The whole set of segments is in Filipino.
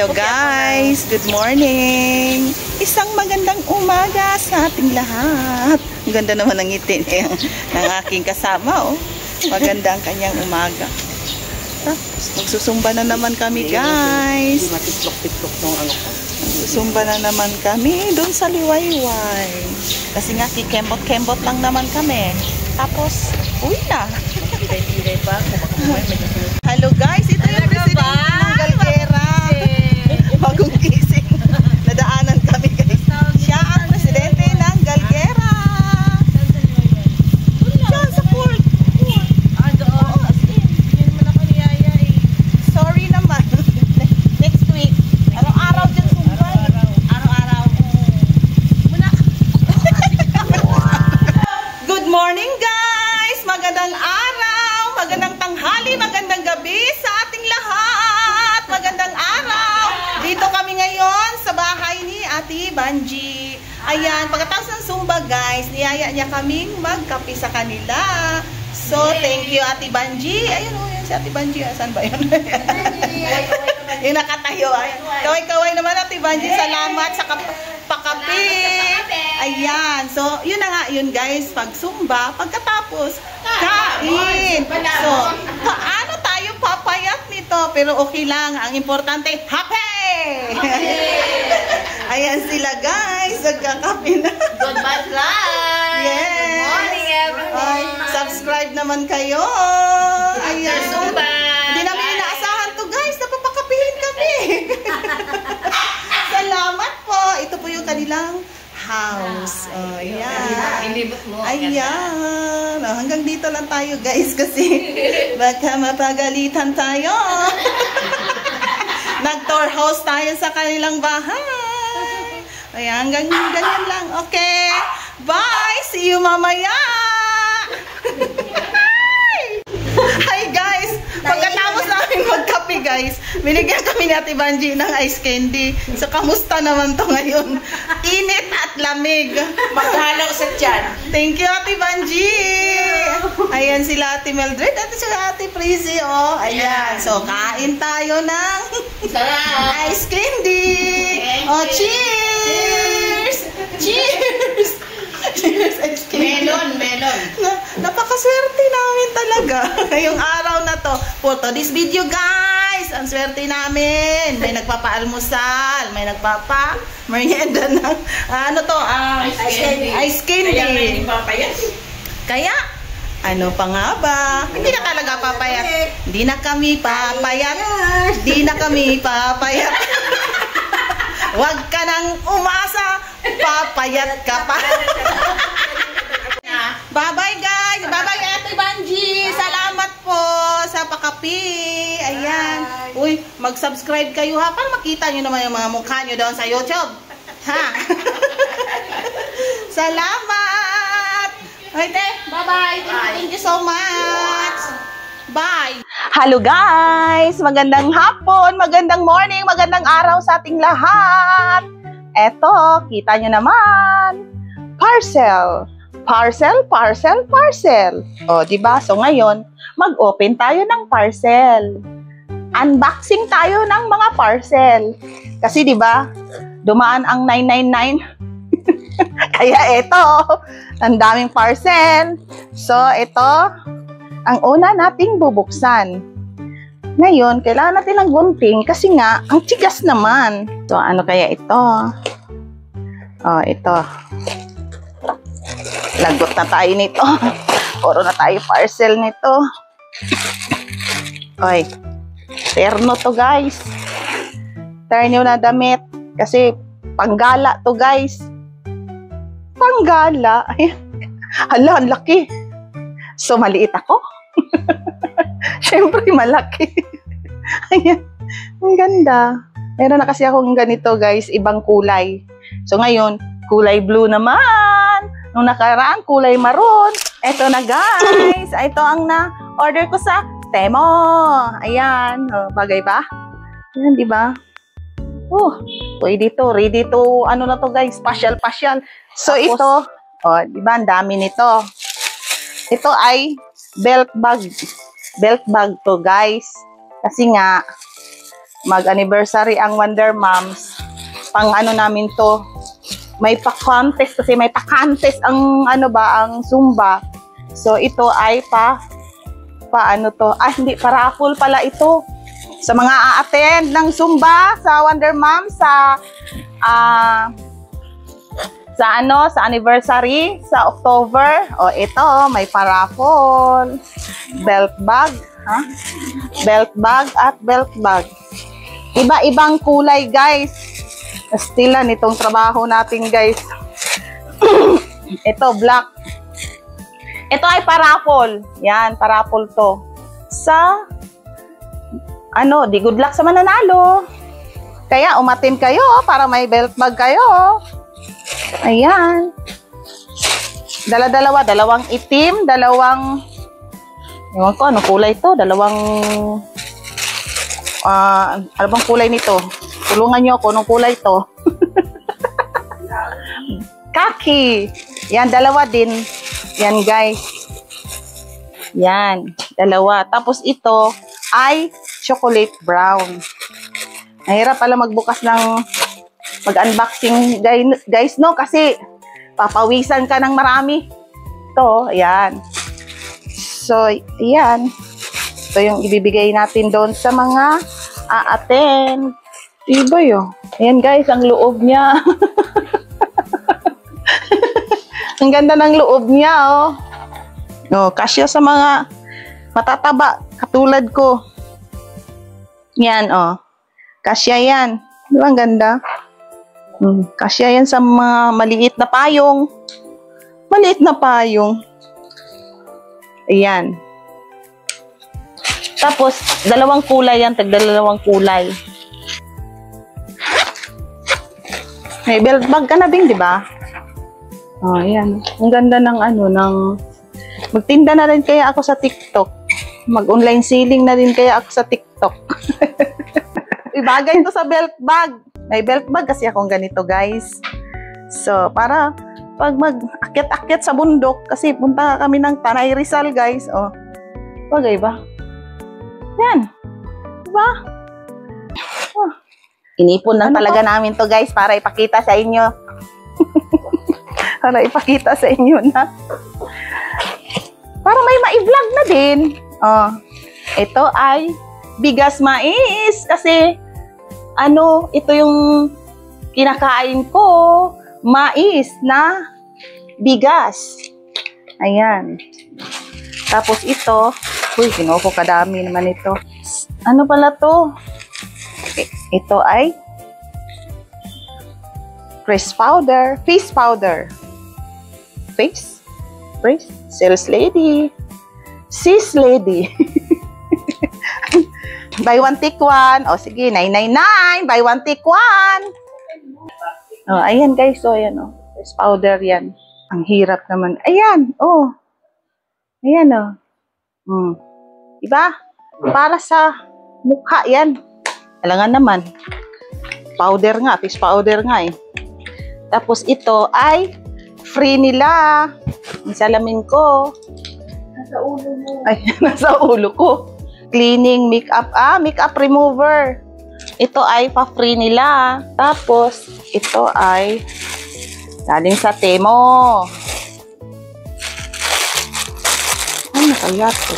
Hello guys, good morning. Isang magandang umaga sa ating lahat. Ang ganda naman ng ngiti ng aking kasama, oh. Maganda ang kanyang umaga. Tapos magsusumba na naman kami, guys. Magsusumba na naman kami doon sa Liwayway. Kasi nga kikembot-kembot lang naman kami. Tapos uwi na. Hello guys, ito yung presidente ng Galguera. Bagong gising. Nadaanan kami, guys. Siya ang presidente ng Galguera. Diyan sa court. Sorry naman. Next week. Araw-araw dyan sumbay. Araw-araw. Good morning guys. Magandang araw. Magandang tanghali. Magandang gabi sa ating lahat. Magandang araw. Dito kami ngayon sa bahay ni Ate Banji. Ayan, pagkatapos ng Zumba guys, niyaya niya kaming magkape sa kanila. So, thank you Ate Banji. Ayun o, yun si Ate Banji. Saan ba yun? Yung nakatayo. Kaway-kaway naman Ate Banji. Salamat sa pakape. Ayan. So, yun na nga yun guys. Pag Zumba, pagkatapos, kain. So, paano tayo papayat nito? Pero okay lang. Ang importante, happy! Ayan sila guys. Nagkakape na. Goodbye vlog! Yes! Good morning everyone! Ay, subscribe naman kayo! Ayan! Zumba! Hindi namin inaasahan to guys! Napapakapihin kami! Salamat po! Ito po yung kanilang house. Oh, ayan. Ilibot mo. Ayan. Oh, hanggang dito lang tayo guys kasi baka mapagalitan tayo. Nag-tour house tayo sa kanilang bahay. Ayan, hanggang ganyan lang. Okay. Bye! See you mamaya! Hi guys! Pagkatapos namin magkape guys, binigyan kami ni Ate Banji ng ice candy. So, kamusta naman to ngayon? Init at lamig. Maghalaw sa tiyan. Thank you Ate Banji! Ayan sila Ate Mildred at sila Ate Prissy, oh. Ayan. So, kain tayo ng ice candy. Oh, cheers! Cheers! Cheers! Ice candy. Melon. Napakaswerte namin talaga ngayong araw na to. For today's video guys, ang swerte namin. May nagpapaalmusal, may nagpapa-merienda ng ano to, ice candy. Kaya, ano pa nga ba? Hindi na talaga papayat. Hindi na kami papayat. Hindi na kami papayat. Huwag ka nang umasa. Papayat ka pa. Bye-bye guys. Bye-bye Ate Banji. Salamat po sa pakape. Ayan. Uy, mag-subscribe kayo ha. Para makita nyo naman yung mga mukha nyo doon sa YouTube. Ha? Salamat. Okay, bye-bye. Thank you so much. Bye. Hello guys. Magandang hapon, magandang morning, magandang araw sa ating lahat. Eto, kita nyo naman. Parcel. Parcel. O, diba? So, ngayon, mag-open tayo ng parcel. Unboxing tayo ng mga parcel. Kasi, diba, dumaan ang 999. Kaya, ito, ang daming parcel. So, ito, ang una nating bubuksan. Ngayon, kailangan natin ng gunting kasi nga, ang tigas naman. So, ano kaya ito? Oh, ito. Lagot na tayo nito. Puro na tayo parcel nito. Oy. Terno to guys. Terno na damit. Kasi panggala to guys. Panggala. Hala, ang laki. So, maliit ako. Siyempre, malaki. Ayan. Ang ganda. Meron na kasi akong ganito guys. Ibang kulay. So, ngayon, kulay blue naman. Nung nakaraan, kulay maroon. Ito na guys. Ito ang na-order ko sa Temo. Ayan. Bagay ba? Ayan, di ba? Oh, pwede to. Ready to, ano na to guys, pasyal. So, tapos, ito, oh, di ba, ang dami nito. Ito ay belt bag. Belt bag to guys. Kasi nga, mag-anniversary ang Wonder Moms. Pang ano namin to, may pa-contest kasi may pa-contest ang ang Zumba. So ito ay paano to? Hindi, pa-raffle pala ito. Sa mga a-attend ng Zumba sa Wonder Mom sa anniversary sa October. Ito, may pa-raffle. Belt bag, belt bag at belt bag. Iba-ibang kulay, guys. Stilan itong trabaho natin, guys. Ito, black. Ito ay pa-raffle. Yan, pa-raffle to. Sa di good luck sa mananalo. Kaya umatin kayo para may belt bag kayo. Ayan. Dalawang itim, dalawang ewan ko, anong kulay to? Dalawang ano bang kulay nito? Tulungan nyo ako, anong kulay to? Kaki. Yan, dalawa din. Yan, guys. Yan, dalawa. Tapos ito ay chocolate brown. Mahirap pala magbukas ng mag-unboxing, guys, no? Kasi papawisan ka ng marami. Ito, ayan. So, ayan. Ito yung ibibigay natin doon sa mga a-attend. Iba yun. Ayan, guys, ang loob niya. Ang ganda ng loob niya, oh. Kasya sa mga matataba, katulad ko. Yan, kasya yan. Di ba ang ganda? Kasya yan sa mga maliit na payong. Maliit na payong. Ayan. Tapos, dalawang kulay yan. Tagdalawang kulay. May belt bag ka na, Bing, di ba? Ayan. Ang ganda ng magtinda na rin kaya ako sa TikTok. Mag-online selling na rin kaya ako sa TikTok. Ibagay ito sa belt bag. May belt bag kasi akong ganito, guys. So, para pag mag-akyat-akyat sa bundok, kasi punta kami ng Tanay Rizal, guys. Bagay ba? Yan. Diba? Inipon lang talaga namin to, guys, para ipakita sa inyo. Para ipakita sa inyo na. Para may ma-vlog na din. Ito ay bigas mais. Kasi, ito yung kinakain ko. Mais na bigas. Ayan. Tapos ito, ginoo ko kadami naman ito. Ano pala to? Ito ay face powder. Sales lady. Sis lady. Buy one, take one. Sige, 999. Buy one, take one. Ayan, guys. Ayan, face powder yan. Ang hirap naman. Ayan, Ayan, Diba? Para sa mukha yan. Alangan naman. Powder nga. Face powder nga eh. Tapos ito ay free nila. Ang salamin ko. Nasa ulo mo. Ay, nasa ulo ko. Cleaning makeup. Makeup remover. Ito ay pa-free nila. Tapos, ito ay galing sa Temo. Ano kaya ito?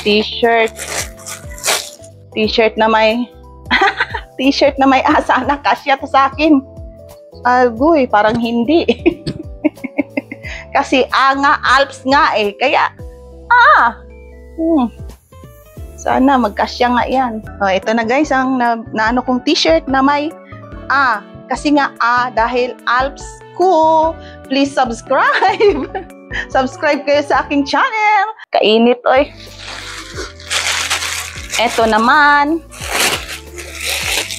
T-shirt. T-shirt na may T-shirt na may asa na kasya to sa akin. Agoy, parang hindi. Kasi nga, Alps nga eh. Kaya, sana magkasya nga yan. Ito na guys, ang naano kong t-shirt na may kasi nga dahil Alps ko. Please subscribe. Subscribe kayo sa aking channel. Kainit, oy. Ito naman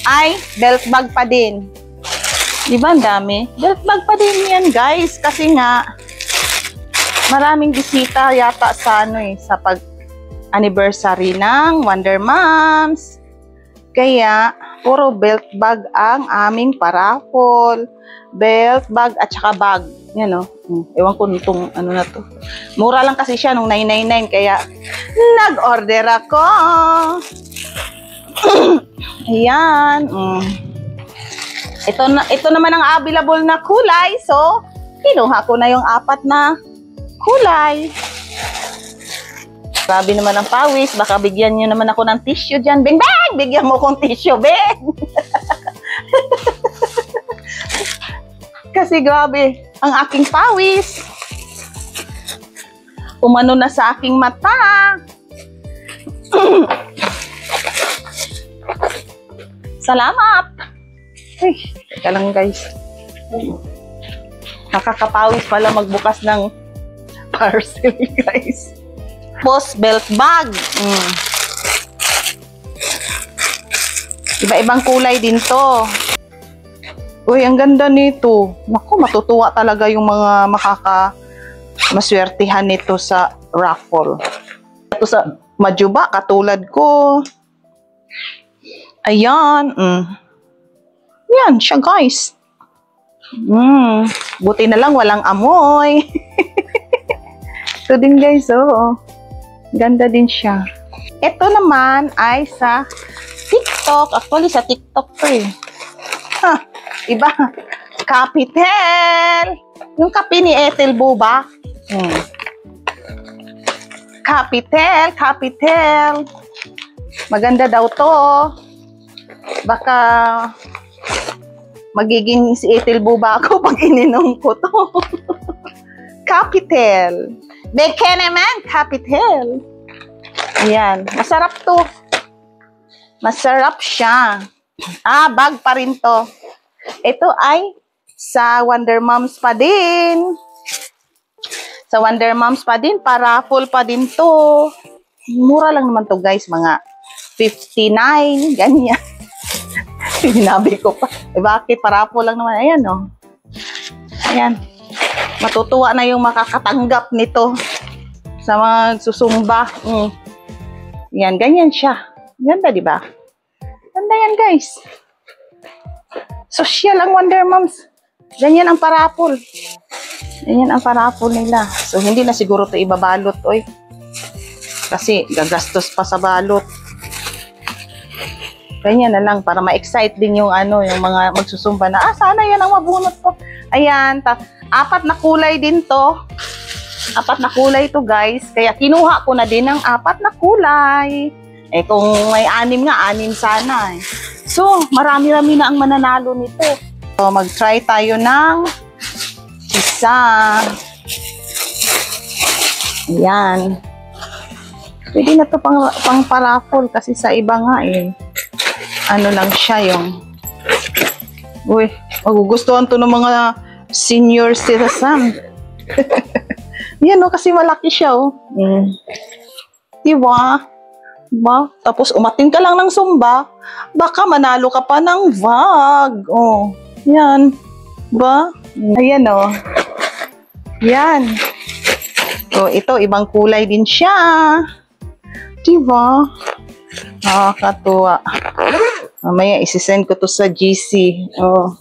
ay belt bag pa din. Di ba ang dami? Belt bag pa din yan, guys. Kasi nga, maraming bisita yata sa sa pag-anniversary ng Wonder Moms. Kaya, puro belt bag ang aming paraffol. Belt bag at saka bag. Yan, ewan ko nitong na to. Mura lang kasi siya nung 999. Kaya, nag-order ako. Ayan. Ito naman ang available na kulay. So, kinuha ko na yung 4 na kulay. Grabe naman ang pawis. Baka bigyan nyo naman ako ng tissue dyan. Bing, bang! Bigyan mo kong tissue, bing! Kasi grabe ang aking pawis. Umano na sa aking mata. Salamat! Ay, teka lang guys. Nakakapawis pala magbukas ng parcel guys. Post belt bag. Iba-ibang kulay din to. Uy, ang ganda nito. Naku, matutuwa talaga yung mga maswertihan nito sa raffle. Ito sa Majuba, katulad ko. Ayan. Yan siya guys. Buti na lang walang amoy. Ito din guys, oh. Ganda din siya. Ito naman ay sa TikTok. Actually, sa TikTok to eh. Iba. Capitel. Yung kape ni Ethel Boba. Capitel. Maganda daw to. Baka magiging si Ethel Boba ako pag ininom ko to. Capitel. Beke naman, Capitel. Ayan. Masarap to. Masarap siya. Bag pa rin to. Ito ay sa Wonder Moms pa din. Sa Wonder Moms pa din. Para full pa din to. Mura lang naman to guys. Mga 59. Ganyan. Sinabi ko pa. Bakit? Para full lang naman. Ayan o. Ayan. Matutuwa na yung makakatanggap nito sa mga susumba. Yan, ganyan siya. Ganda, di ba? Ganda yan, guys. Social ang Wonder Moms. Ganyan ang parapol. Ganyan ang parapol nila. So, hindi na siguro ito ibabalot, oy. Kasi, gagastos pa sa balot. Ganyan na lang, para ma-excite din yung yung mga magsusumba na, sana yan ang mabunot ko. Ayan, 4 na kulay din to. 4 na kulay to guys. Kaya kinuha ko na din ng 4 na kulay. Eh kung may 6 nga, 6 sana eh. So, marami-rami na ang mananalo nito. So, mag-try tayo ng isa. Ayan. Pwede na to pang paraffol kasi sa iba nga eh. Ano lang siya yung... Uy, magugustuhan to ng mga senior citizen. Yan o, kasi malaki siya o. Diba? Diba? Tapos umatin ka lang ng sumba, baka manalo ka pa ng vlog. O, yan. Diba? Ayan o. Yan. O, ito, ibang kulay din siya. Diba? Nakakatuwa. Mamaya, isisend ko to sa GC. O.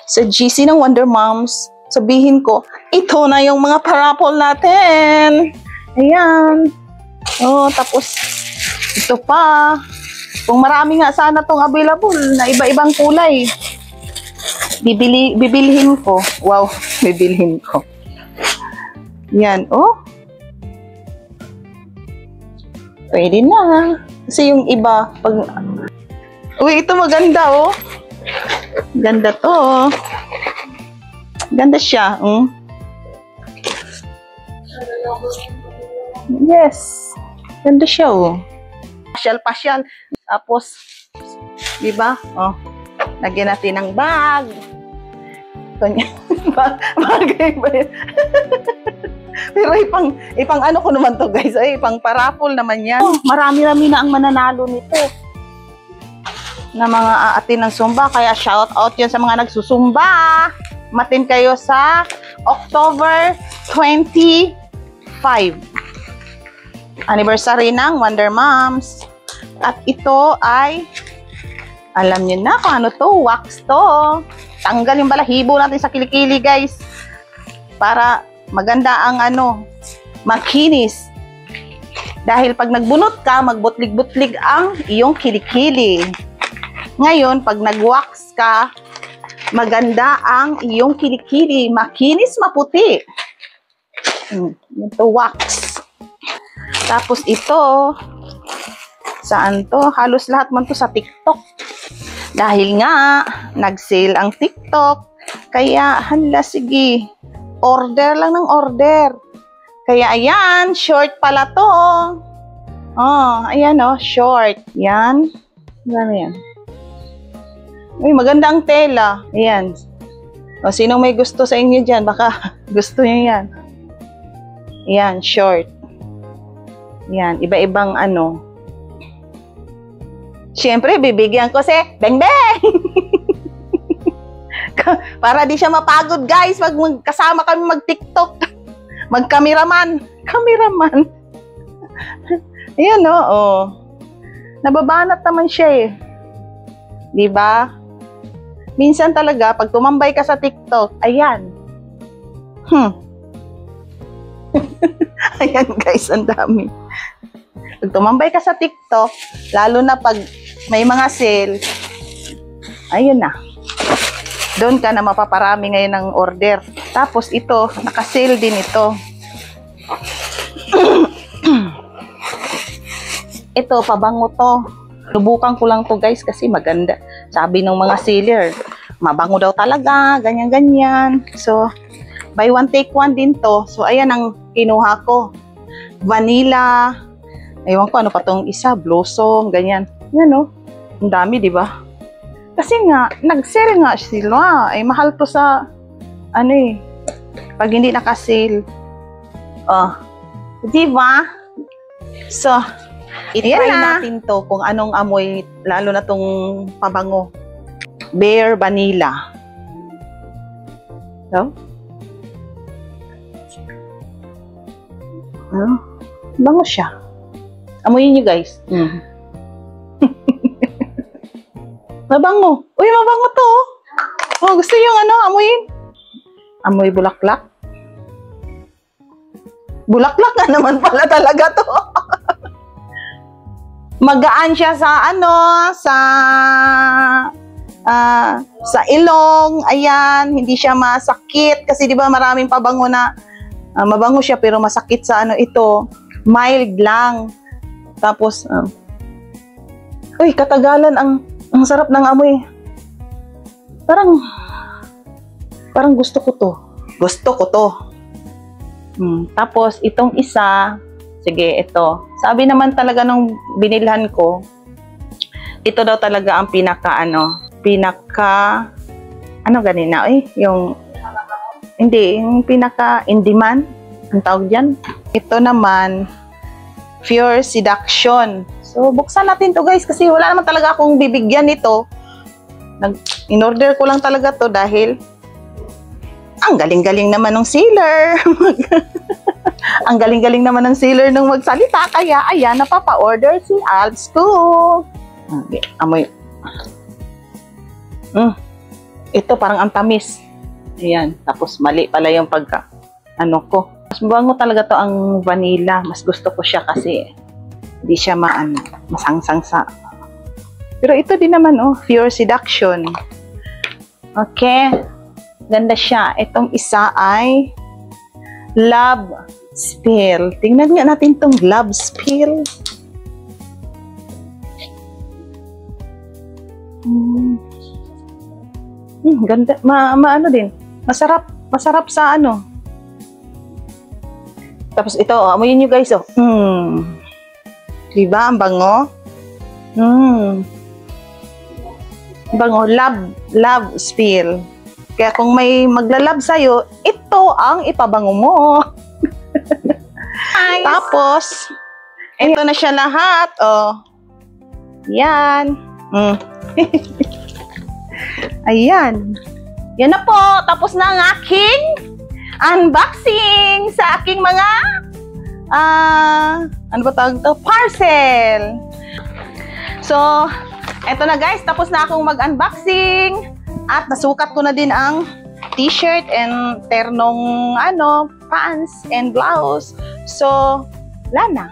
Sa GC ng Wonder Moms, sabihin ko, ito na yung mga parapol natin. Ayan. Tapos, ito pa. Kung marami nga sana tong available na iba-ibang kulay, bibilhin ko. Wow, bibilhin ko. Yan, Pwede na. Kasi yung iba, pag... Uy, ito maganda, Ganda to. Ganda siya. Yes. Ganda siya, Pasyal-pasyal. Tapos, di ba? Lagyan natin ng bag. Ito niya. Bagay ba yun? Pero ipang ano ko naman to guys. Ipang parapol naman yan. Marami-rami na ang mananalo nito. Na mga aatin ng Zumba. Kaya shout out yun sa mga nagsusumba. Matin kayo sa October 25. Anniversary ng Wonder Moms. At ito ay, alam niyo na kung ano to, wax to. Tanggal yung balahibo natin sa kilikili guys. Para maganda ang makinis. Dahil pag nagbunot ka, magbutlig-butlig ang iyong kilikili. Ngayon, pag nag-wax ka, maganda ang iyong kilikili. Makinis, maputi. Ito, wax. Tapos ito, saan to? Halos lahat man to sa TikTok. Dahil nga, nag-sale ang TikTok. Kaya, hala, sige. Order lang ng order. Kaya, ayan, short pala to. Oh, ayan oh, short. Yan. Ano yan? Uy, maganda ang tela. Ayan. O, sino may gusto sa inyo dyan? Baka gusto nyo yan. Ayan, short. Yan, iba-ibang ano. Siyempre, bibigyan ko si Beng Beng! Para di siya mapagod, guys, pag kasama kami mag-TikTok. Mag-cameraman. Cameraman. Ayan, no? Oh. Nababanat naman siya, eh. Diba? Minsan talaga, pag tumambay ka sa TikTok, ayan. Ayan, guys, ang dami. Pag tumambay ka sa TikTok, lalo na pag may mga sale, ayun na. Doon ka na mapaparami ngayon ng order. Tapos ito, naka-sale din ito. Ito, pabango to. Lubukan ko lang to, guys, kasi maganda. Sabi ng mga seller, mabango daw talaga, ganyan-ganyan. So, buy one, take one din to. So, ayan ang kinuha ko. Vanilla. Ewan ko, ano pa tong isa? Blossom, ganyan. Yan, no? Ang dami, di ba? Kasi nga, nag-sale nga sila. Ay, mahal to sa, ano eh, pag hindi naka-sale. Oh. Di ba? So, i-try natin to kung anong amoy, lalo na tong pabango. Bare Vanilla. So? Bango siya. Amoyin nyo, guys. Mabango. Uy, mabango to. Oh, gusto yung ano, amoyin? Amoy bulaklak. Bulaklak nga naman pala talaga to. Magaan siya sa ano, sa ilong. Ayan, hindi siya masakit. Kasi di ba maraming pabango na mabango siya pero masakit sa ano ito. Mild lang. Tapos, uy, katagalan ang sarap ng amoy. Parang gusto ko to. Gusto ko to. Tapos, itong isa, sige, ito. Sabi naman talaga nung binilhan ko, ito daw talaga ang ano ganina, yung in demand, ang tawag dyan. Ito naman, Pure Seduction. So, buksan natin to, guys, kasi wala naman talaga akong bibigyan nito. In-order ko lang talaga to dahil ang galing-galing naman ng seller. Ang galing-galing naman ng seller nung magsalita. Kaya, ayan, napapa-order si Alps ko. Okay, amoy. Ito, parang ang tamis. Ayan, tapos mali pala yung ano ko. Mas mabango talaga to ang vanilla. Mas gusto ko siya kasi hindi siya masangsang sa. Pero ito din naman, Pure Seduction. Okay. Ganda siya. Itong isa ay Love Spill. Tingnan nga natin tong Love Spill. Ganda. Ano din. Masarap sa ano. Tapos ito, amoyin nyo, guys, diba? Ang bango. Bango. Love Spill. Kaya kung may magla-love sa'yo, ito ang ipabango mo. Nice. Tapos, ito na siya lahat. Yan. Ayan. Yan na po. Tapos na ang aking unboxing sa aking mga ano ba tawag to? Parcel. So, eto na, guys. Tapos na akong mag-unboxing. At nasukat ko na din ang t-shirt and ternong pants and blouse. So, wala na.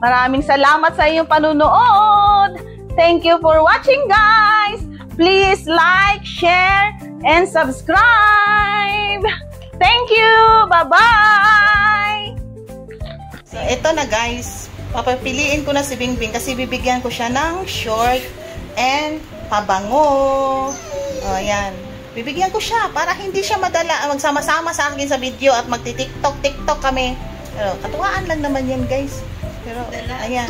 Maraming salamat sa inyong panunood. Thank you for watching, guys. Please like, share, and subscribe. Thank you. Bye-bye. So, ito na, guys. Papapiliin ko na si Bingbing kasi bibigyan ko siya ng short and pabango. O, yan. Bibigyan ko siya para hindi siya madala magsama-sama sa akin sa video at magti-TikTok kami. Pero katuwaan lang naman yan, guys. Pero ayan.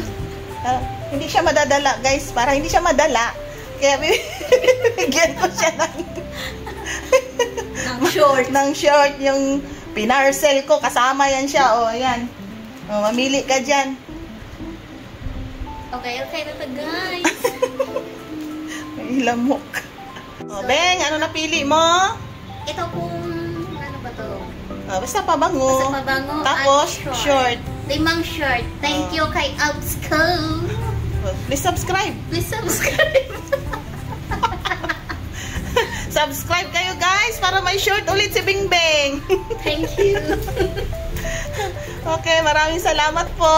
Hindi siya madadala, guys, para hindi siya madala. Kaya bibigyan ko siya ng short yung pinarcel ko, kasama yan siya. O, ayan. O, mamili ka diyan. Okay na to, guys. May lamok. O, Beng, ano napili mo? Ito kung, ano ba to? O, basta pabango. Basta pabango. Tapos, short. 5 short. Thank you kay Outsco. Please subscribe. Please subscribe. Subscribe kayo, guys, para may short ulit si Bingbing. Thank you. Okay, maraming salamat po.